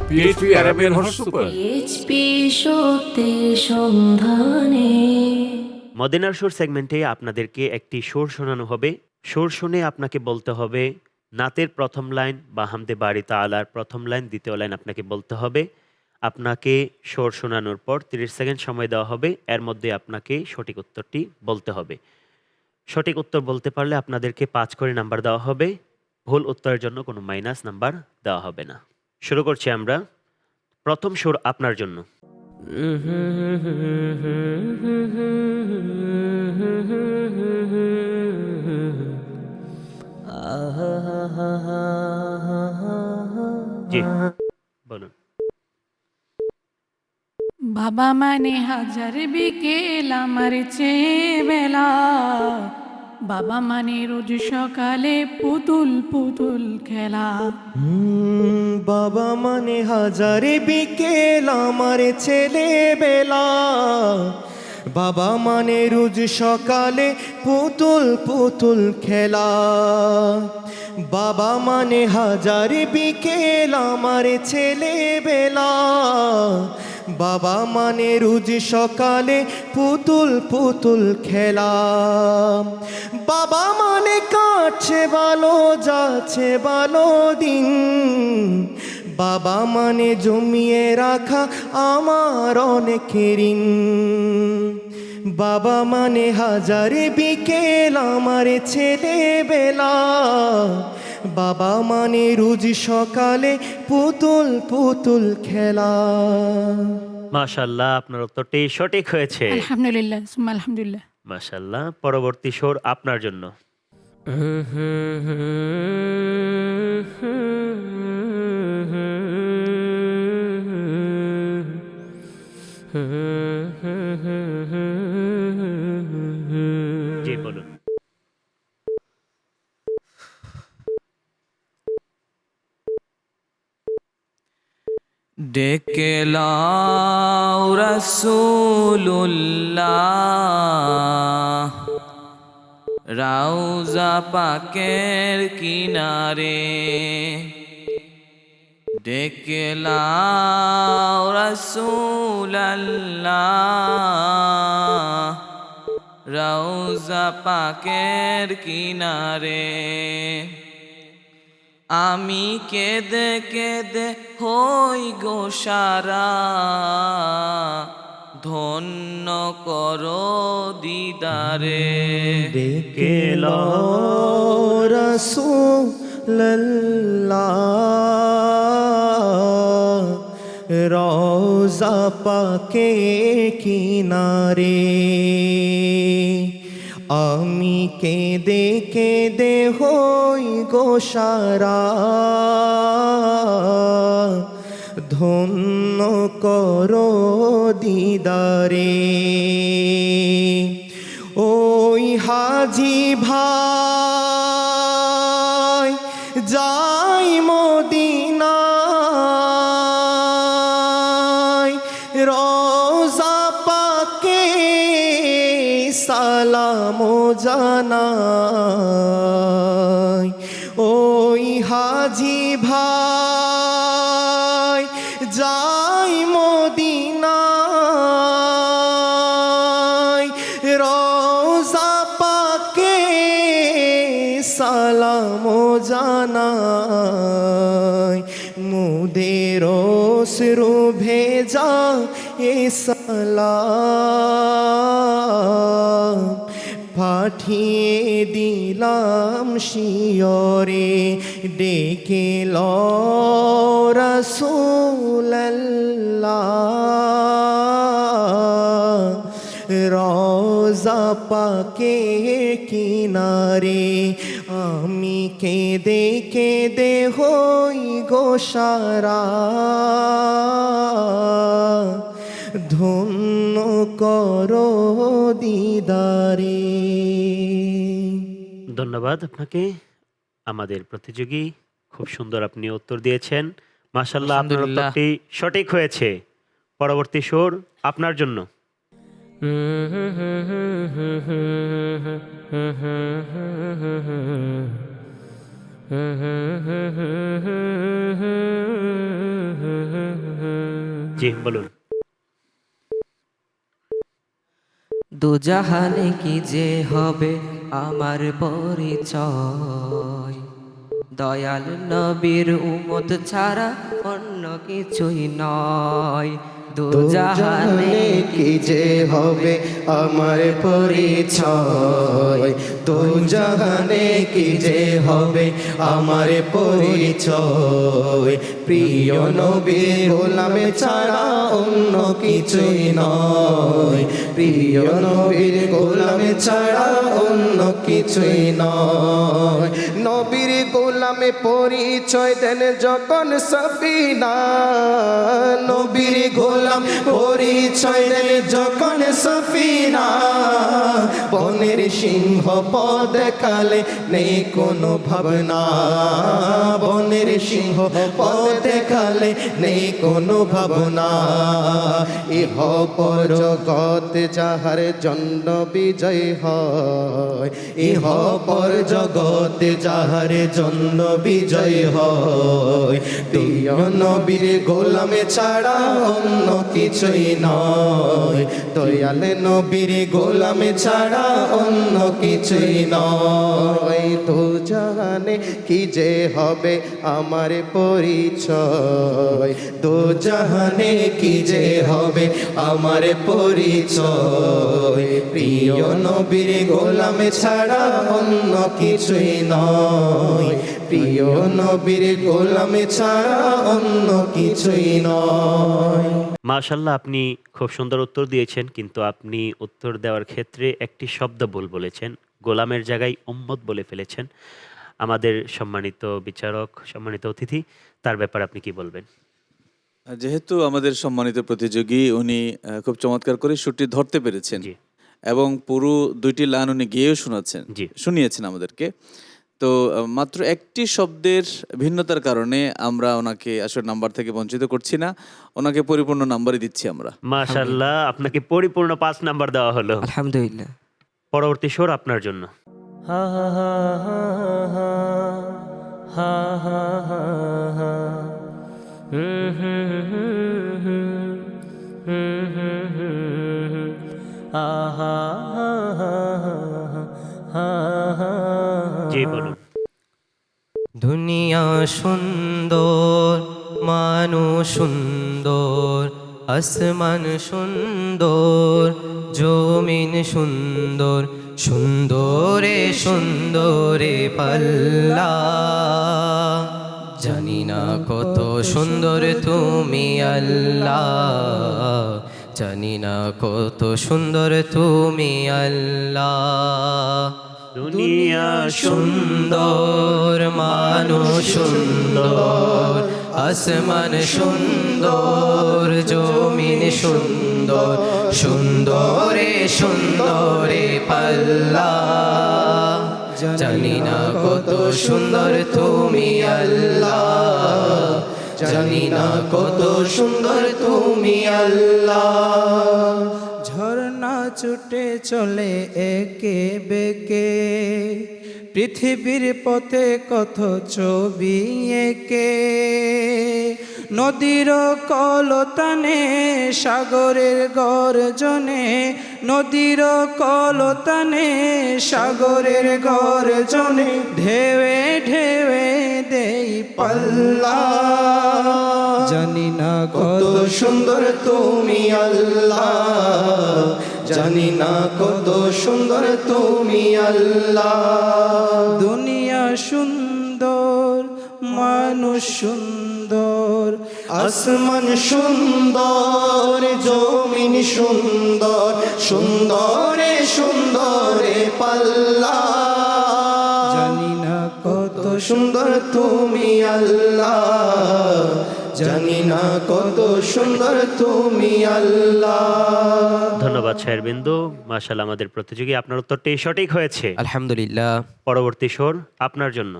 [SPEAKER 10] PHP Arabian horse super.
[SPEAKER 1] PHP সত্যের সন্ধানে।
[SPEAKER 2] মদিনার সুর সেগমেন্টে আপনাদেরকে একটি সুর শোনানো হবে। সুর শুনে আপনাকে বলতে হবে নাতের প্রথম লাইন বা হামদে বাড়ি তাআলার প্রথম লাইন, দ্বিতীয় লাইন আপনাকে বলতে হবে। আপনাকে সুর শোনানোর পর 30 সেকেন্ড সময় দেওয়া হবে। এর মধ্যে আপনাকে সঠিক উত্তরটি বলতে হবে। সঠিক উত্তর বলতে পারলে আপনাদেরকে 5 করে নাম্বার দেওয়া হবে। ভুল উত্তরের জন্য কোনো মাইনাস নাম্বার দেওয়া হবে না। শুরু করছি আমরা। প্রথম সুর আপনার জন্য। জি, বলুন।
[SPEAKER 1] বাবা মানে হাজার বিকেল আমার চেয়ে বেলা, বাবা মানে রোজ সকালে পুতুল পুতুল খেলা।
[SPEAKER 11] বাবা মানে হাজারে বিকেল আমার ছেলেবেলা, বাবা মানে রোজ সকালে পুতুল পুতুল খেলা। বাবা মানে হাজারে বিকেল আমার ছেলেবেলা, বাবা মানে রোজ সকালে পুতুল পুতুল খেলা। বাবা মানে কাটছে ভালো যাচ্ছে ভালো দিন, বাবা মানে জমিয়ে রাখা আমার অনেক ঋণ। বাবা মানে হাজারে বিকেল আমার ছেলেবেলা, বাবা মানে রোজ সকালে পুতুল পুতুল খেলা।
[SPEAKER 2] মাশাআল্লাহ, আপনার উত্তরটি সঠিক হয়েছে।
[SPEAKER 1] আলহামদুলিল্লাহ, সুম্মা আলহামদুলিল্লাহ।
[SPEAKER 2] মাশাআল্লাহ। পরবর্তী সুর আপনার জন্য। জি, বলুন।
[SPEAKER 5] ডেকে লাও রাসূলুল্লাহ রাউজা পাকের কিনারে, ডেকে লাও রাসূলুল্লাহ রাউজা পাকের কিনারে। আমি কেঁদে কেঁদে হই গো সারা, ধন্য করো দিদারে।
[SPEAKER 11] ডেকে লাও রাসূলুল্লাহ রওজা পাকে কিনারে। আমি কেঁদে কেঁদে হই গো সারা, ধন্য করো দিদারে। ওই হাজি ভাই যাই মদিনায়, রওজা পাকে সালাম জানাই। ওই হাজি ভাই যাই মদিনায়, রওজা পাকে সালাম জানাই। মুদের অশ্রু ভেজা এ সালাম পাঠিয়ে দিলাম শিয়রে। ডেকে লাও রাসূলুল্লাহ রওজা পাকে কিনারে। আমি কেঁদে কেঁদে হই গো সারা, ধন্য করো দিদারে।
[SPEAKER 2] ধন্যবাদ আপনাকে। আমাদের প্রতিযোগী, খুব সুন্দর আপনি উত্তর দিয়েছেন। মাশাআল্লাহ, আপনার
[SPEAKER 5] আলহামদুলিল্লাহ।
[SPEAKER 2] উত্তরটি সঠিক হয়েছে। পরবর্তী সুর আপনার জন্য। জি, বলুন।
[SPEAKER 6] দুজাহানে কি যে হবে আমার পরিচয়, দয়াল নবীর উম্মত ছাড়া অন্য কিছুই নয়। দু জাহানে
[SPEAKER 11] কি যে হবে আমার পরিচয়, দু জাহানে কি যে হবে আমার পরিচয়। প্রিয় নবীর গোলামে ছাড়া অন্য কিছুই নয়, প্রিয় নবীর গোলামে ছাড়া অন্য কিছুই নয়। নবীর গোলামে পরিচয় দেন যখন সফিনা, নবীর গোলাম পরিচয় দেন যখন সফিনা। বনের সিংহ পদ দেখালে নেই কোনো ভাবনা, বনের সিংহ পদ দেখালে নেই কোনো ভাবনা। ইহ পর জগৎ যাহার জন্য বিজয় হয়, ইহ পর জগৎ যাহার জন্য বিজয় হয়। প্রিয় নবীর গোলামে ছাড়া অন্য কিছুই নয়, দয়াল নবীর গোলামে ছাড়া অন্য কিছুই নয়। তো জাহানে কি যে হবে আমার পরিচয়, দো জাহানে কি যে হবে আমার পরিচয়। প্রিয় নবীর গোলামে ছাড়া অন্য কিছুই নয়, প্রিয় নবীর গোলামে ছাড়া অন্য কিছুই নয়।
[SPEAKER 2] মাশাল্লাহ, আপনি খুব সুন্দর উত্তর দিয়েছেন, কিন্তু আপনি উত্তর দেওয়ার ক্ষেত্রে একটি শব্দ ভুল বলেছেন। গোলামের জায়গায় উম্মত বলে ফেলেছেন। আমাদের সম্মানিত বিচারক, সম্মানিত অতিথি, তার ব্যাপারে আপনি কি বলবেন?
[SPEAKER 3] যেহেতু আমাদের সম্মানিত প্রতিযোগী উনি খুব চমৎকার করে সুরটি ধরতে পেরেছেন
[SPEAKER 2] জি,
[SPEAKER 3] এবং পুরো 2টি লাইন উনি গেয়েও
[SPEAKER 2] জি।
[SPEAKER 3] শুনিয়েছেন আমাদেরকে। তো মাত্র একটি শব্দের ভিন্নতার কারণে আমরা ওনাকে আসলে নাম্বার থেকে বঞ্চিত করছি না, ওনাকে পরিপূর্ণ নাম্বারই দিচ্ছি আমরা।
[SPEAKER 2] মাশাল্লাহ, আপনাকে পরিপূর্ণ 5 নাম্বার দেওয়া হলো।
[SPEAKER 6] আলহামদুলিল্লাহ।
[SPEAKER 2] পরবর্তী সুর আপনার জন্য। জি বলুন।
[SPEAKER 7] দুনিয়া সুন্দর, মানুষ সুন্দর, আসমান সুন্দর, জমিন সুন্দর, সুন্দরে সুন্দরে পাল্লা। জানি না কত সুন্দর তুমি আল্লাহ, জানি না কত সুন্দর তুমি আল্লাহ। দুনিয়া সুন্দর, মানুষ সুন্দর, আসমান সুন্দর, জমিন সুন্দর, সুন্দরে সুন্দরে পাল্লা। জানি না কত সুন্দর তুমি আল্লাহ, জানি না কত সুন্দর তুমি আল্লাহ।
[SPEAKER 11] ঝর্ণা ছুটে চলে একে বেকে, পৃথিবীর পথে কত ছবি একে। নদীর কলতানে সাগরের গর্জনে, নদীর কলতানে সাগরের গর্জনে, ঢেউে ঢেউে দেই পাল্লা। জানি না কত সুন্দর তুমি আল্লাহ, জানি না কত সুন্দর তুমি আল্লাহ। দুনিয়া সুন্দর, মানুষ সুন্দর, আসমান সুন্দর, জমিন সুন্দর, সুন্দরে সুন্দরে পাল্লা। জানি না কত সুন্দর তুমি আল্লাহ, জানি না কত সুন্দর তুমি আল্লাহ।
[SPEAKER 2] ধন্যবাদ শায়েরবিন্দু। মাশাআল্লাহ, আমাদের প্রতিযোগী, আপনার উত্তরটি সঠিক হয়েছে।
[SPEAKER 7] আলহামদুলিল্লাহ।
[SPEAKER 2] পরবর্তী সুর আপনার জন্য।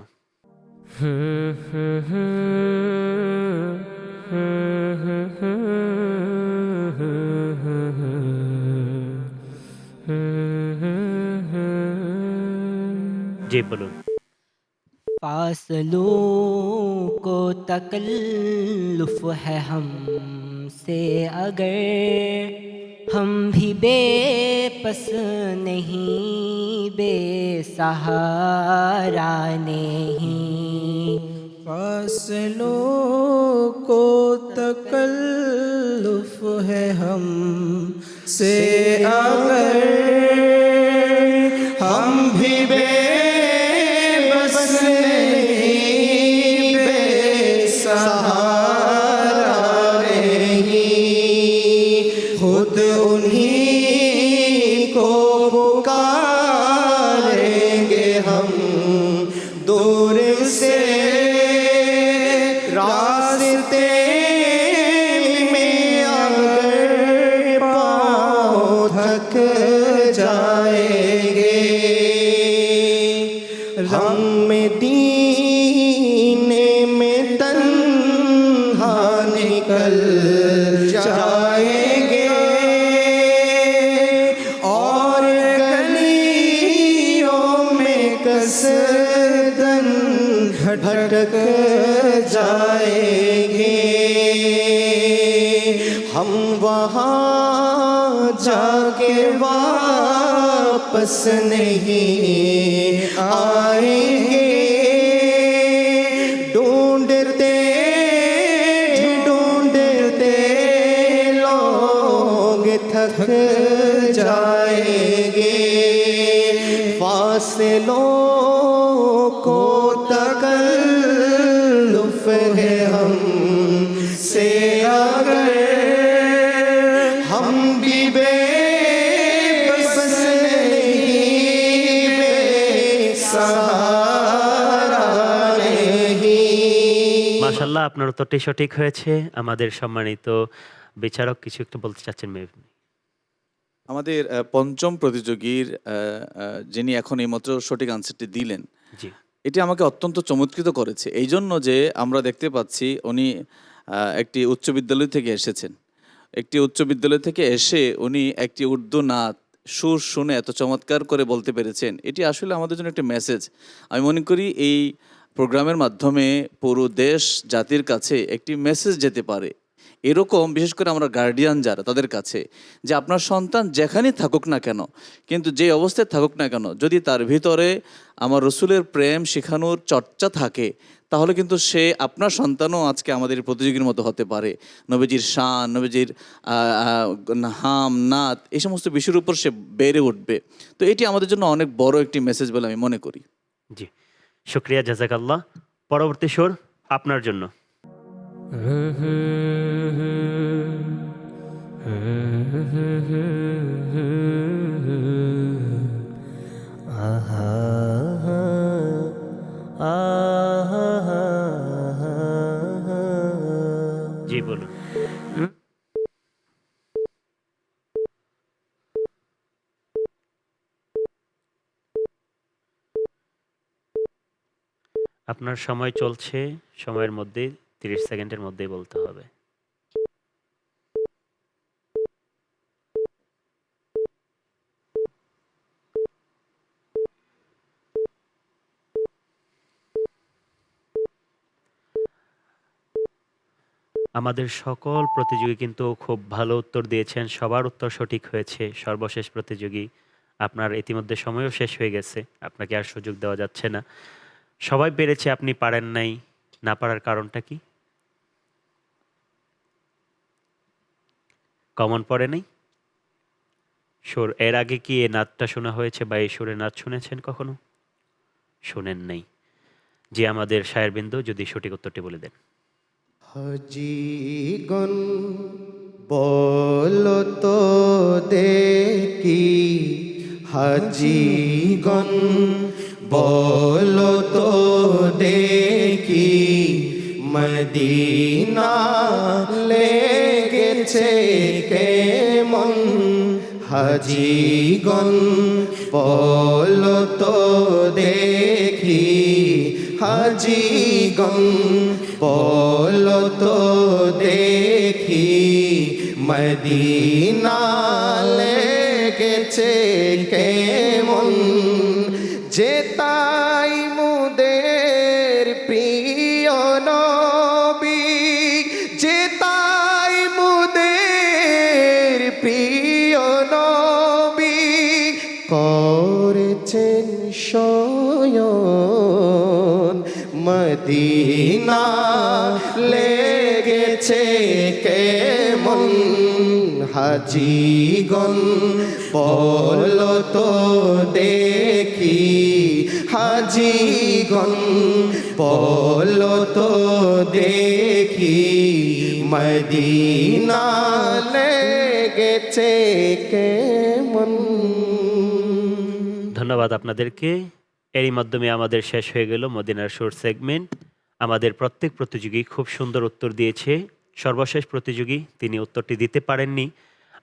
[SPEAKER 2] জি বলুন।
[SPEAKER 8] फासलों को तकल्लुफ है हमसे अगर, हम भी बेपस नहीं, बेसहारा नहीं।
[SPEAKER 11] फासलों को तकल्लुफ है हम से अगर हम भी बेबस नहीं बेसहारा नहीं खुद उन्हीं को पुकारेंगे हम दूर से रास्ते में अगर पाँव थक जाएंगे हम मदीने में तन्हा निकल जाएंगे और गलियों में कसदन भटक जाएंगे हम वहाँ जाके वापस नहीं आएंगे ढूंढते ढूंढते लोग थक जाएंगे फासलों को तकल्लुफ है हम से अगर हम भी बेबस नहीं बेसहारा नहीं
[SPEAKER 2] মাশাল্লাহ, আপনার উত্তরটি সঠিক হয়েছে। আমাদের সম্মানিত বিচারক কিছু একটু বলতে চাচ্ছেন মেবি?
[SPEAKER 3] আমাদের পঞ্চম প্রতিযোগীর যিনি এখন এইমাত্র সঠিক আনসারটি দিলেন,
[SPEAKER 2] জি,
[SPEAKER 3] এটি আমাকে অত্যন্ত চমৎকৃত করেছে এই জন্য যে আমরা দেখতে পাচ্ছি উনি একটি উচ্চ বিদ্যালয় থেকে এসেছেন। একটি উচ্চ বিদ্যালয় থেকে এসে উনি একটি উর্দু নাত সুর শুনে এত চমৎকার করে বলতে পেরেছেন। এটি আসলে আমাদের জন্য একটি মেসেজ। আমি মনে করি এই প্রোগ্রামের মাধ্যমে পুরো দেশ জাতির কাছে একটি মেসেজ যেতে পারে। এরকম বিশেষ করে আমরা গার্ডিয়ান যারা তাদের কাছে, যে আপনার সন্তান যেখানেই থাকুক না কেন, কিন্তু যে অবস্থায় থাকুক না কেন, যদি তার ভিতরে আমার রসুলের প্রেম শেখানোর চর্চা থাকে, তাহলে কিন্তু সে আপনার সন্তানও আজকে আমাদের প্রতিযোগীর মতো হতে পারে। নবীজির শান, নবীজির হাম নাত, এই সমস্ত বিষয়ের উপর সে বেড়ে উঠবে। তো এটি আমাদের জন্য অনেক বড় একটি মেসেজ বলে আমি মনে করি।
[SPEAKER 2] জি, শুক্রিয়া, জাযাকাল্লাহ। পরবর্তী সুর আপনার জন্য। জি বলুন। আপনার সময় চলছে, সময়ের মধ্যে 30 সেকেন্ডের মধ্যেই বলতে হবে। আমাদের সকল প্রতিযোগী কিন্তু খুব ভালো উত্তর দিয়েছেন, সবার উত্তর সঠিক হয়েছে। সর্বশেষ প্রতিযোগী, আপনার ইতিমধ্যে সময়ও শেষ হয়ে গেছে, আপনাকে আর সুযোগ দেওয়া যাচ্ছে না। সবাই পেরেছে, আপনি পারেন নাই। না পারার কারণটা কি? কমন পড়ে নাই সুর? এর আগে কি এই নাচটা শোনা হয়েছে বা এই সুরে নাচ শুনেছেন কখনো? শোনেন নাই। যে আমাদের শায়েরবিন্দু যদি সঠিক উত্তরটি বলে দেন।
[SPEAKER 11] হাজিগণ বলো তো দেখি, হাজিগণ বলো তো দেখি, মদিনা লেগেছে কেমন? হাজিগণ বলো তো দেখি, হাজিগণ বলো তো দেখি, মদিনা লেগেছে কেমন? যে তাই মুদের প্রিয় নবী, যে তাই মুদের প্রিয় নবী করেছেন শয়ন মদিনা লেগেছে কেমন হাজিগণ বলো তো দেখি হাজিগণ বলো তো দেখি মদিনা লেগেছে কেমন।
[SPEAKER 2] ধন্যবাদ আপনাদেরকে। এরই মাধ্যমে আমাদের শেষ হয়ে গেল মদিনার সুর সেগমেন্ট। আমাদের প্রত্যেক প্রতিযোগী খুব সুন্দর উত্তর দিয়েছে। সর্বশেষ প্রতিযোগী তিনি উত্তরটি দিতে পারেননি।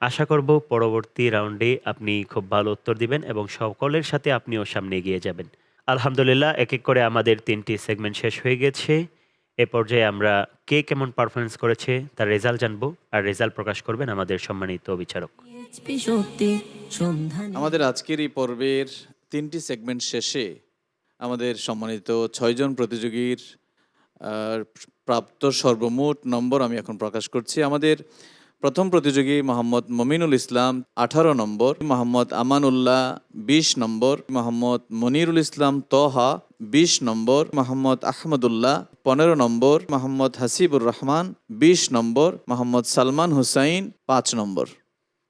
[SPEAKER 2] আশা করব পরবর্তী রাউন্ডে আপনি খুব ভালো উত্তর দিবেন এবং সকলের সাথে আপনিও সামনে এগিয়ে যাবেন। আলহামদুলিল্লাহ, এক এক করে আমাদের 3টি সেগমেন্ট শেষ হয়ে গেছে। এ পর্যায়ে আমরা কে কেমন পারফরমেন্স করেছে তার রেজাল্ট জানবো, আর রেজাল্ট প্রকাশ করবেন আমাদের সম্মানিত বিচারক।
[SPEAKER 3] আমাদের আজকের এই পর্বের 3টি সেগমেন্ট শেষে আমাদের সম্মানিত 6 জন প্রতিযোগীর প্রাপ্ত সর্বমোট নম্বর আমি এখন প্রকাশ করছি। আমাদের প্রথম প্রতিযোগী মোহাম্মদ মমিনুল ইসলাম 18 নম্বর, মোহাম্মদ আমানুল্লাহ 20 নম্বর, মোহাম্মদ মনিরুল ইসলাম তোহা 20 নম্বর, মোহাম্মদ আহমদুল্লাহ 15 নম্বর, মোহাম্মদ হাসিবুর রহমান 20 নম্বর, মোহাম্মদ সালমান হুসাইন 5 নম্বর।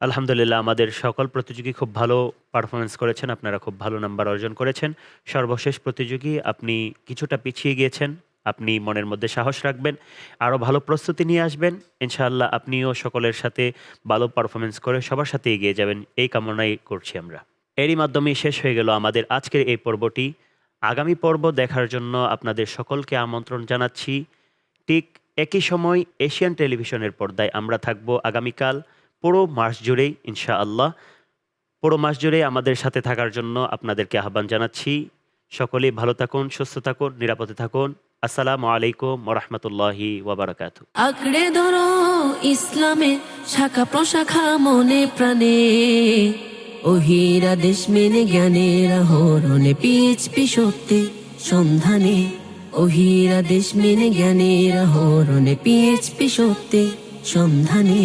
[SPEAKER 2] আলহামদুলিল্লাহ, আমাদের সকল প্রতিযোগী খুব ভালো পারফরমেন্স করেছেন, আপনারা খুব ভালো নাম্বার অর্জন করেছেন। সর্বশেষ প্রতিযোগী আপনি কিছুটা পিছিয়ে গিয়েছেন, আপনি মনের মধ্যে সাহস রাখবেন, আরও ভালো প্রস্তুতি নিয়ে আসবেন। ইনশাআল্লাহ আপনিও সকলের সাথে ভালো পারফরমেন্স করে সবার সাথে এগিয়ে যাবেন, এই কামনাই করছি আমরা। এরই মাধ্যমে শেষ হয়ে গেল আমাদের আজকের এই পর্বটি। আগামী পর্ব দেখার জন্য আপনাদের সকলকে আমন্ত্রণ জানাচ্ছি। ঠিক একই সময় এশিয়ান টেলিভিশনের পর্দায় আমরা থাকব আগামীকাল পুরো মাস জুড়েই ইনশাআল্লাহ। পুরো মাস জুড়ে আমাদের সাথে থাকার জন্য আপনাদেরকে আহ্বান জানাচ্ছি। সকলেই ভালো থাকুন, সুস্থ থাকুন, নিরাপদে থাকুন। আসসালামু আলাইকুম ওয়া রাহমাতুল্লাহি ওয়া বারাকাতুহু।
[SPEAKER 12] আঁকড়ে ধরো ইসলামে শাখা প্রশাখা মনে প্রাণে, ওহিরা দেশ মেনে জ্ঞানের আহরণে পিএইচপি সত্যি সন্ধানে, ওহিরা দেশ মেনে জ্ঞানের আহরণে পিএইচপি সত্যি সন্ধানে।